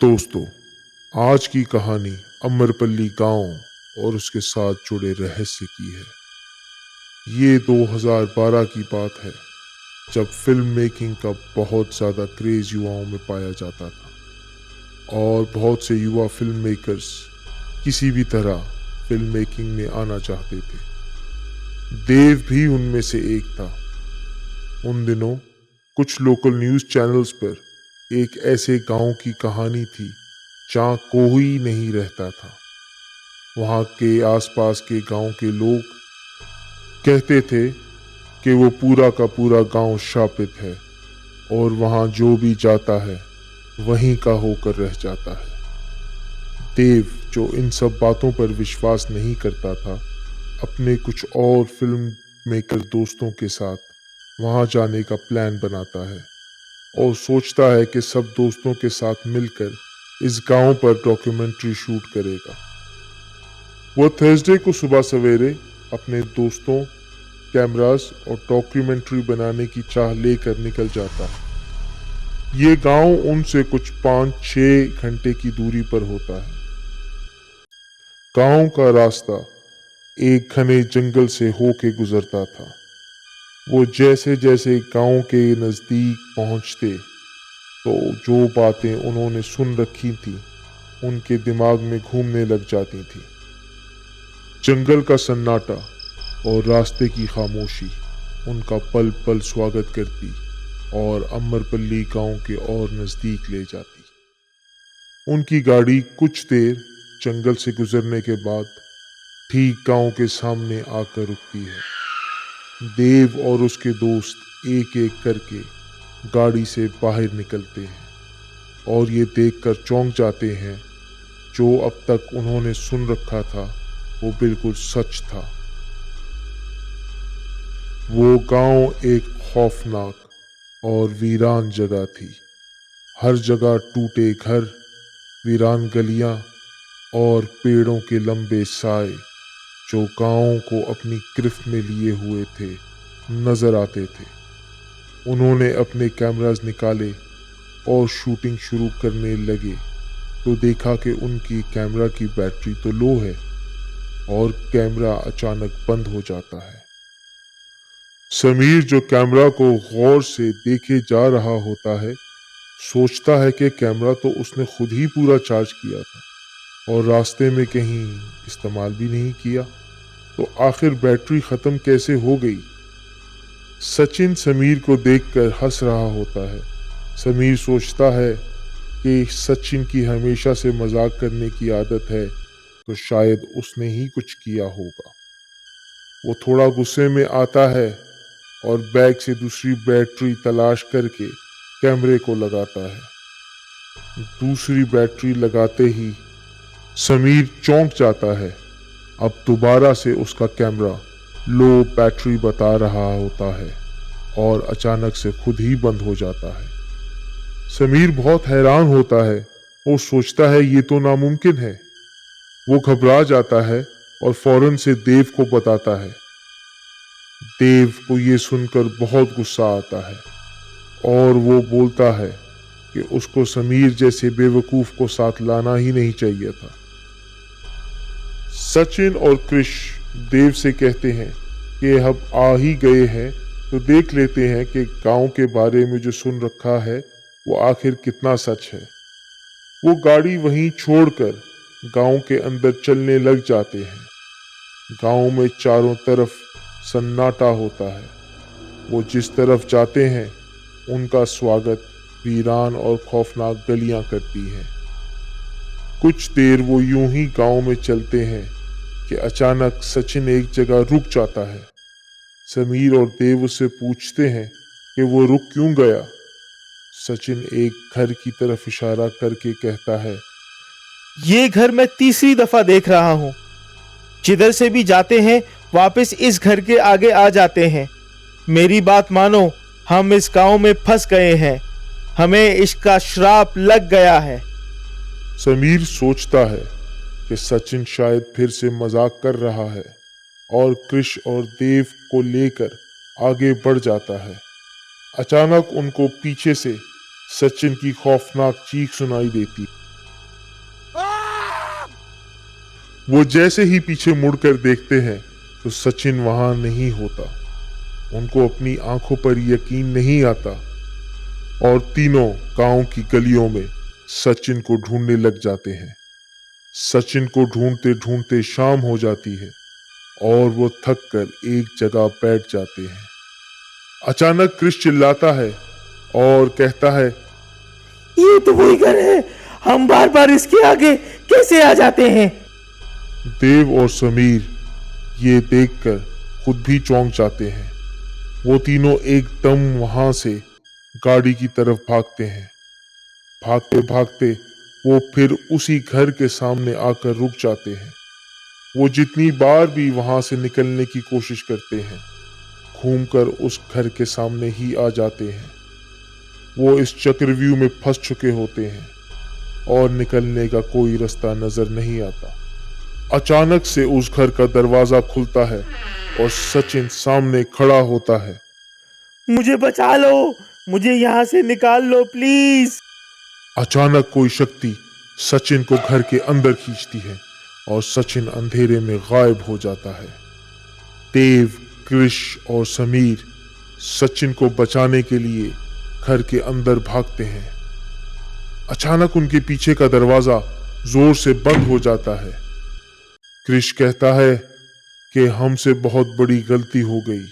दोस्तों, आज की कहानी अमरपल्ली गांव और उसके साथ जुड़े रहस्य की है। ये 2012 की बात है, जब फिल्म मेकिंग का बहुत ज़्यादा क्रेज युवाओं में पाया जाता था और बहुत से युवा फिल्म मेकर्स किसी भी तरह फिल्म मेकिंग में आना चाहते थे। देव भी उनमें से एक था। उन दिनों कुछ लोकल न्यूज़ चैनल्स पर एक ऐसे गांव की कहानी थी जहाँ कोई नहीं रहता था। वहाँ के आसपास के गांव के लोग कहते थे कि वो पूरा का पूरा गांव शापित है और वहाँ जो भी जाता है वहीं का होकर रह जाता है। देव, जो इन सब बातों पर विश्वास नहीं करता था, अपने कुछ और फिल्म मेकर दोस्तों के साथ वहाँ जाने का प्लान बनाता है और सोचता है कि सब दोस्तों के साथ मिलकर इस गांव पर डॉक्यूमेंट्री शूट करेगा। वो थर्सडे को सुबह सवेरे अपने दोस्तों, कैमरास और डॉक्यूमेंट्री बनाने की चाह लेकर निकल जाता है। ये गांव उनसे कुछ 5-6 घंटे की दूरी पर होता है। गांव का रास्ता एक घने जंगल से होके गुजरता था। वो जैसे जैसे गांव के नजदीक पहुंचते तो जो बातें उन्होंने सुन रखी थी उनके दिमाग में घूमने लग जाती थी। जंगल का सन्नाटा और रास्ते की खामोशी उनका पल पल स्वागत करती और अमरपल्ली गांव के और नजदीक ले जाती। उनकी गाड़ी कुछ देर जंगल से गुजरने के बाद ठीक गांव के सामने आकर रुकती है। देव और उसके दोस्त एक एक करके गाड़ी से बाहर निकलते हैं और ये देखकर चौंक जाते हैं, जो अब तक उन्होंने सुन रखा था वो बिल्कुल सच था। वो गांव एक खौफनाक और वीरान जगह थी। हर जगह टूटे घर, वीरान गलियां और पेड़ों के लंबे साए जो गांव को अपनी गिरफ्त में लिए हुए थे, नजर आते थे। उन्होंने अपने कैमरास निकाले और शूटिंग शुरू करने लगे तो देखा कि उनकी कैमरा की बैटरी तो लो है और कैमरा अचानक बंद हो जाता है। समीर, जो कैमरा को गौर से देखे जा रहा होता है, सोचता है कि कैमरा तो उसने खुद ही पूरा चार्ज किया था और रास्ते में कहीं इस्तेमाल भी नहीं किया, तो आखिर बैटरी खत्म कैसे हो गई। सचिन समीर को देखकर हंस रहा होता है। समीर सोचता है कि सचिन की हमेशा से मजाक करने की आदत है, तो शायद उसने ही कुछ किया होगा। वो थोड़ा गुस्से में आता है और बैग से दूसरी बैटरी तलाश करके कैमरे को लगाता है। दूसरी बैटरी लगाते ही समीर चौंक जाता है। अब दोबारा से उसका कैमरा लो बैटरी बता रहा होता है और अचानक से खुद ही बंद हो जाता है। समीर बहुत हैरान होता है। वो सोचता है ये तो नामुमकिन है। वो घबरा जाता है और फौरन से देव को बताता है। देव को ये सुनकर बहुत गुस्सा आता है और वो बोलता है कि उसको समीर जैसे बेवकूफ को साथ लाना ही नहीं चाहिए था। सचिन और क्रिश देव से कहते हैं कि हम आ ही गए हैं तो देख लेते हैं कि गांव के बारे में जो सुन रखा है वो आखिर कितना सच है। वो गाड़ी वहीं छोड़कर गांव के अंदर चलने लग जाते हैं। गांव में चारों तरफ सन्नाटा होता है। वो जिस तरफ जाते हैं उनका स्वागत वीरान और खौफनाक गलियां करती हैं। कुछ देर वो यूं ही गांव में चलते हैं कि अचानक सचिन एक जगह रुक जाता है। समीर और देव उससे पूछते हैं कि वो रुक क्यों गया। सचिन एक घर की तरफ इशारा करके कहता है, ये घर मैं तीसरी दफा देख रहा हूँ। जिधर से भी जाते हैं वापस इस घर के आगे आ जाते हैं। मेरी बात मानो, हम इस गांव में फंस गए हैं। हमें इसका श्राप लग गया है। समीर सोचता है कि सचिन शायद फिर से मजाक कर रहा है और कृष और देव को लेकर आगे बढ़ जाता है। अचानक उनको पीछे से सचिन की खौफनाक चीख सुनाई देती। वो जैसे ही पीछे मुड़कर देखते हैं तो सचिन वहां नहीं होता। उनको अपनी आंखों पर यकीन नहीं आता और तीनों गांव की गलियों में सचिन को ढूंढने लग जाते हैं। सचिन को ढूंढते ढूंढते शाम हो जाती है और वो थक कर एक जगह बैठ जाते हैं। अचानक क्रिश चिल्लाता है और कहता है, ये तो वही घर है, हम बार बार इसके आगे कैसे आ जाते हैं? देव और समीर ये देखकर खुद भी चौंक जाते हैं। वो तीनों एकदम वहां से गाड़ी की तरफ भागते हैं। भागते भागते वो फिर उसी घर के सामने आकर रुक जाते हैं। वो जितनी बार भी वहां से निकलने की कोशिश करते हैं, घूमकर उस घर के सामने ही आ जाते हैं। वो इस चक्रव्यूह में फंस चुके होते हैं और निकलने का कोई रास्ता नजर नहीं आता। अचानक से उस घर का दरवाजा खुलता है और सचिन सामने खड़ा होता है। मुझे बचा लो, मुझे यहाँ से निकाल लो प्लीज। अचानक कोई शक्ति सचिन को घर के अंदर खींचती है और सचिन अंधेरे में गायब हो जाता है। देव, क्रिश और समीर सचिन को बचाने के लिए घर के अंदर भागते हैं। अचानक उनके पीछे का दरवाजा जोर से बंद हो जाता है। क्रिश कहता है कि हमसे बहुत बड़ी गलती हो गई,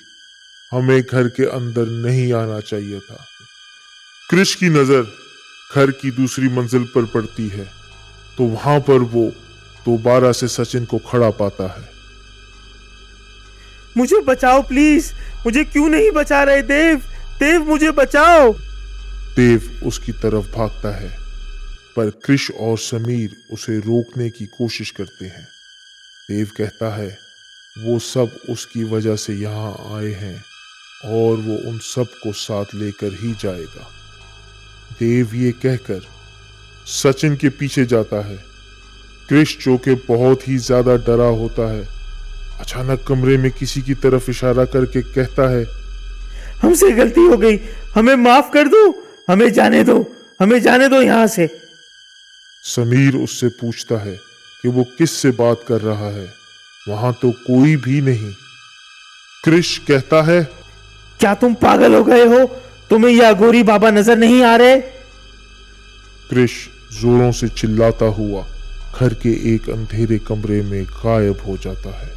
हमें घर के अंदर नहीं आना चाहिए था। क्रिश की नजर घर की दूसरी मंजिल पर पड़ती है तो वहां पर वो दोबारा से सचिन को खड़ा पाता है। मुझे बचाओ प्लीज, मुझे क्यों नहीं बचा रहे देव? देव मुझे बचाओ। देव उसकी तरफ भागता है पर क्रिश और समीर उसे रोकने की कोशिश करते हैं। देव कहता है वो सब उसकी वजह से यहाँ आए हैं और वो उन सब को साथ लेकर ही जाएगा। देव ये कहकर सचिन के पीछे जाता है। क्रिश जो कि बहुत ही ज्यादा डरा होता है, अचानक कमरे में किसी की तरफ इशारा करके कहता है, हमसे गलती हो गई, हमें माफ कर दो, हमें जाने दो, हमें जाने दो यहाँ से। समीर उससे पूछता है कि वो किस से बात कर रहा है, वहां तो कोई भी नहीं। क्रिश कहता है, क्या तुम पागल हो गए हो? तुम्हें यह अघोरी बाबा नजर नहीं आ रहे? क्रिश जोरों से चिल्लाता हुआ घर के एक अंधेरे कमरे में गायब हो जाता है।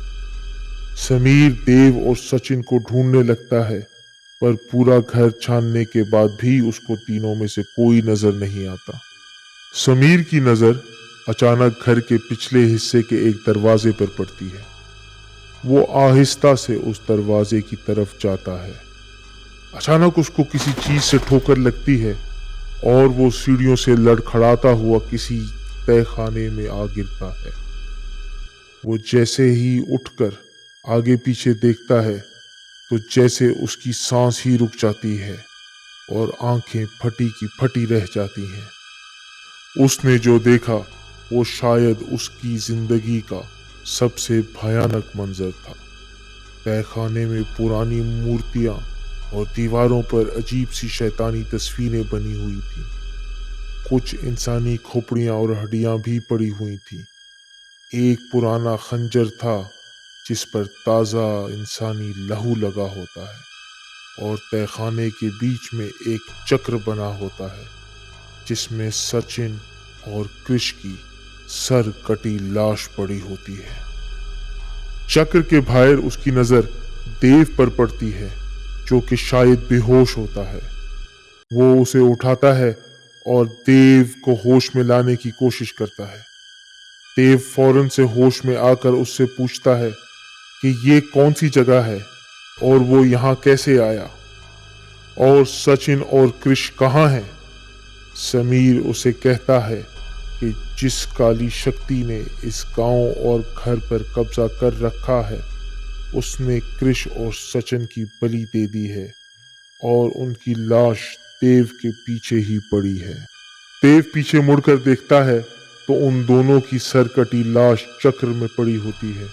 समीर, देव और सचिन को ढूंढने लगता है पर पूरा घर छानने के बाद भी उसको तीनों में से कोई नजर नहीं आता। समीर की नजर अचानक घर के पिछले हिस्से के एक दरवाजे पर पड़ती है। वो आहिस्ता से उस दरवाजे की तरफ जाता है। अचानक उसको किसी चीज से ठोकर लगती है और वो सीढ़ियों से लड़खड़ाता हुआ किसी तहखाने में आ गिरता है। वो जैसे ही उठकर आगे पीछे देखता है तो जैसे उसकी सांस ही रुक जाती है और आंखें फटी की फटी रह जाती हैं। उसने जो देखा वो शायद उसकी जिंदगी का सबसे भयानक मंजर था। तहखाने में पुरानी मूर्तियां और दीवारों पर अजीब सी शैतानी तस्वीरें बनी हुई थी। कुछ इंसानी खोपड़ियां और हड्डियां भी पड़ी हुई थी। एक पुराना खंजर था जिस पर ताज़ा इंसानी लहू लगा होता है और तहखाने के बीच में एक चक्र बना होता है जिसमें सचिन और क्रिश की सर कटी लाश पड़ी होती है। चक्र के बाहर उसकी नजर देव पर पड़ती है जो कि शायद बेहोश होता है। वो उसे उठाता है और देव को होश में लाने की कोशिश करता है। देव फौरन से होश में आकर उससे पूछता है कि ये कौन सी जगह है और वो यहाँ कैसे आया और सचिन और क्रिश कहाँ हैं। समीर उसे कहता है कि जिस काली शक्ति ने इस गांव और घर पर कब्जा कर रखा है उसने क्रिश और सचिन की बलि दे दी है और उनकी लाश देव के पीछे ही पड़ी है। देव पीछे मुड़कर देखता है तो उन दोनों की सर कटी लाश चक्र में पड़ी होती है।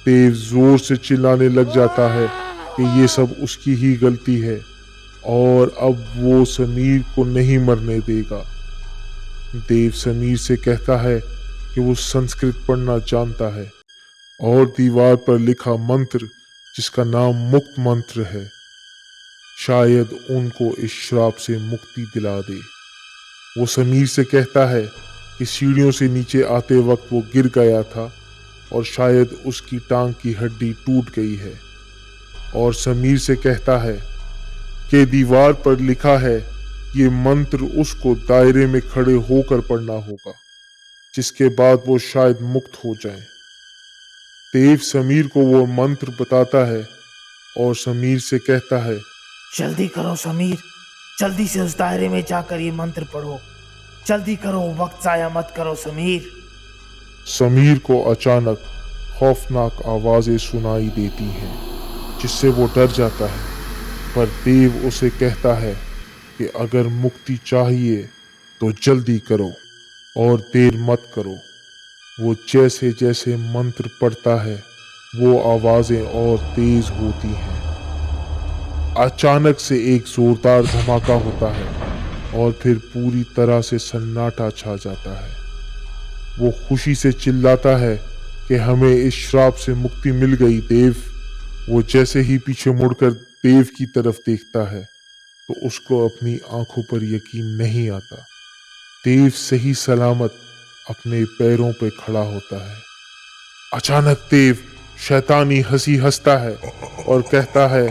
देव जोर से चिल्लाने लग जाता है कि ये सब उसकी ही गलती है और अब वो समीर को नहीं मरने देगा। देव समीर से कहता है कि वो संस्कृत पढ़ना जानता है और दीवार पर लिखा मंत्र, जिसका नाम मुक्त मंत्र है, शायद उनको इस श्राप से मुक्ति दिला दे। वो समीर से कहता है कि सीढ़ियों से नीचे आते वक्त वो गिर गया था और शायद उसकी टांग की हड्डी टूट गई है, और समीर से कहता है कि दीवार पर लिखा है ये मंत्र उसको दायरे में खड़े होकर पढ़ना होगा, जिसके बाद वो शायद मुक्त हो जाए। देव समीर को वो मंत्र बताता है और समीर से कहता है, जल्दी करो समीर, जल्दी से उस दायरे में जाकर ये मंत्र पढ़ो। जल्दी करो, वक्त जाया मत करो समीर। समीर को अचानक खौफनाक आवाजें सुनाई देती हैं, जिससे वो डर जाता है। पर देव उसे कहता है कि अगर मुक्ति चाहिए तो जल्दी करो और देर मत करो। वो जैसे जैसे मंत्र पढ़ता है वो आवाजें और तेज होती हैं। अचानक से एक जोरदार धमाका होता है और फिर पूरी तरह से सन्नाटा छा जाता है। वो खुशी से चिल्लाता है कि हमें इस श्राप से मुक्ति मिल गई देव। वो जैसे ही पीछे मुड़कर देव की तरफ देखता है तो उसको अपनी आंखों पर यकीन नहीं आता। देव सही सलामत अपने पैरों पे खड़ा होता है। अचानक देव शैतानी हंसी हंसता है और कहता है,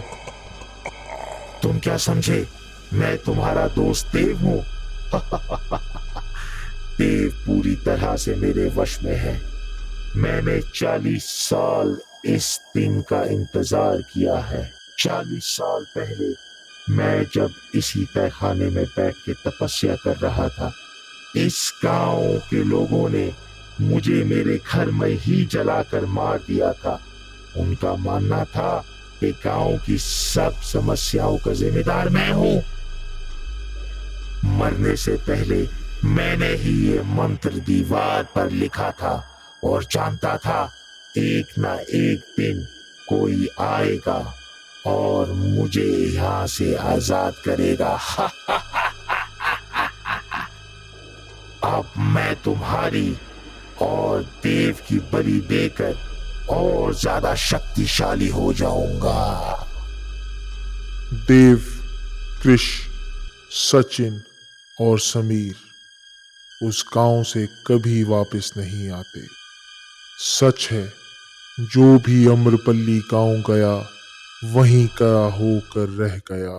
तुम क्या समझे मैं तुम्हारा दोस्त देव हूं? देव पूरी तरह से मेरे वश में है। मैंने 40 साल इस दिन का इंतजार किया है। 40 साल पहले मैं जब इसी तहखाने में बैठ के तपस्या कर रहा था, इस गांव के लोगों ने मुझे मेरे घर में ही जलाकर मार दिया था। उनका मानना था कि गांव की सब समस्याओं का जिम्मेदार मैं हूं। मरने से पहले मैंने ही ये मंत्र दीवार पर लिखा था और जानता था एक ना एक दिन कोई आएगा और मुझे यहां से आजाद करेगा। अब मैं तुम्हारी और देव की बलि देकर और ज्यादा शक्तिशाली हो जाऊंगा। देव, कृष, सचिन और समीर उस गांव से कभी वापस नहीं आते। सच है, जो भी अम्रपल्ली गांव गया वहीं का होकर रह गया।